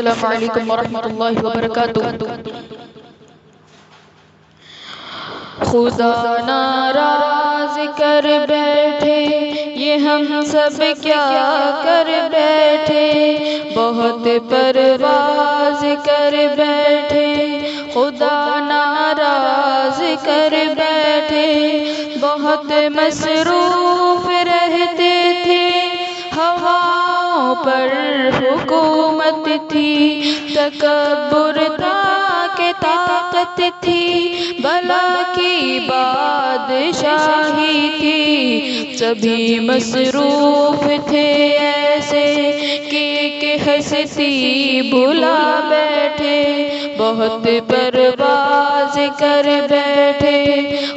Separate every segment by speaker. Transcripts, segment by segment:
Speaker 1: السلام علیکم ورحمۃ اللہ وبرکاتہ۔ خدا ناراض کر بیٹھے یہ ہم سب کیا کر بیٹھے، بہت پرواز کر بیٹھے خدا ناراض کر بیٹھے، بہت مصروف رہتے تھے ہواؤں پر حکومت تھی، تکبر تھا کہ طاقت تھی، بلا کی بادشاہی تھی، سبھی مصروف تھے ایسے کہ ہستی بھلا بیٹھے، بہت پرواز کر بیٹھے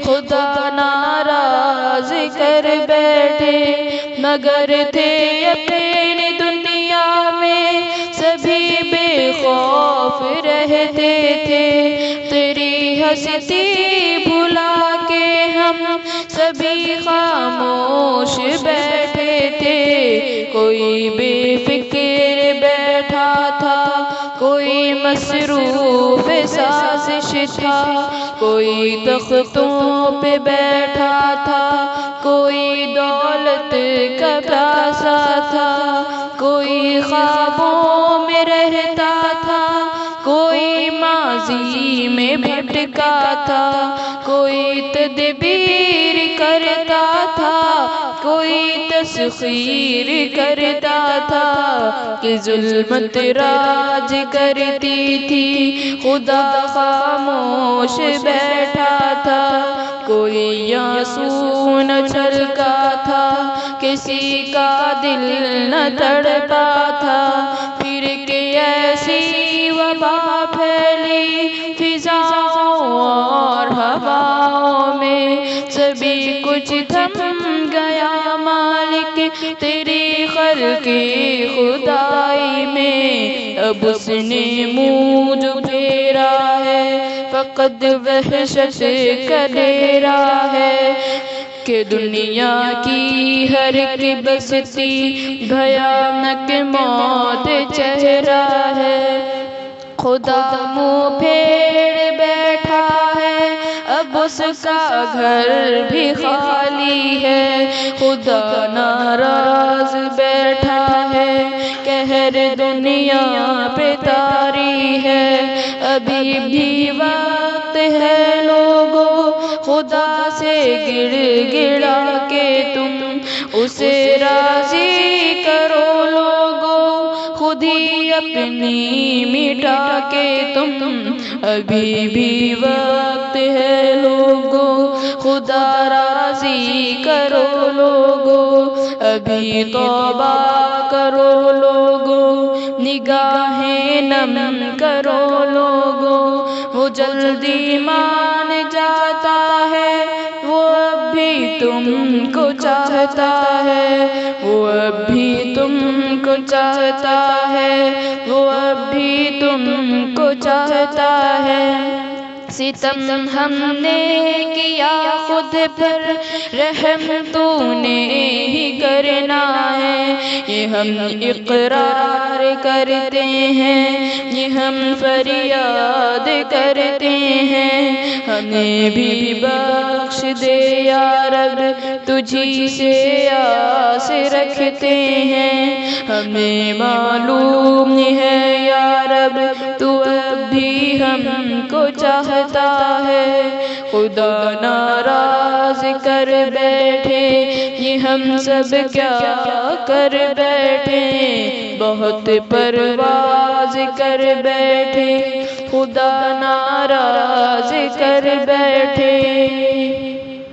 Speaker 1: خدا ناراض کر بیٹھے، مگر تھے اپنی دنیا میں سبھی بے خوف رہتے تھے، تیری ہستی بھلا کے ہم سبھی خاموش بیٹھے تھے، کوئی بے فکر بیٹھا تھا، کوئی مصروف سازش تھا، کوئی تختوں پہ بیٹھا تھا، کوئی دولت کا پیاسا تھا، کوئی خوابوں میں رہتا تھا، کوئی ماضی میں بھٹکا تھا، کوئی تدبیر کرتا تھا، کوئی تسخیر کرتا تھا، کہ ظلمت راج کرتی تھی خدا خاموش بیٹھا تھا، کوئی آنسو نہ چھلکا تھا، کسی کا دل نہ تڑپا تھا، پھر کہ ایسی وبا پھیلی فضاؤں اور ہواؤں میں، سبھی کچھ تھم گیا مالک تیری خلق خدائی میں، اب اس نے منہ جو پھیرا ہے فقط وحشت کا ڈیرا ہے، کہ دنیا کی ہر ایک بستی بھیانک موت چہرہ ہے، خدا منہ پھیر بیٹھا ہے اب اس کا گھر بھی خالی ہے، خدا ناراض بیٹھا ہے قہر دنیا پہ طاری ہے، ابھی بھی وقت ہے لوگوں خدا سے گڑ گڑا کے تم اسے راضی کرو لوگوں، خود ہی اپنی مٹا کے تم، ابھی بھی وقت ہے لوگوں خدا راضی کرو لوگوں، ابھی توبہ کرو لوگوں، نگاہیں نم کرو لوگوں، وہ جلدی مان جاتا ہے، وہ اب بھی تم کو چاہتا ہے، وہ اب بھی تم کو چاہتا ہے، وہ اب بھی تم کو چاہتا ہے، ستم ہم نے کیا خود پر رحم تو نے ہی کرنا ہے، یہ ہم اقرار کرتے ہیں، یہ ہم فریاد کرتے ہیں، ہمیں بھی بخش دے یا رب تجھی سے آس رکھتے ہیں، ہمیں معلوم ہے یا رب تو اب بھی ہم کو چاہتا ہے، خدا ناراض کر بیٹھے یہ ہم سب کیا کر بیٹھے، بہت پرواز کر بیٹھے خدا ناراض کر بیٹھے۔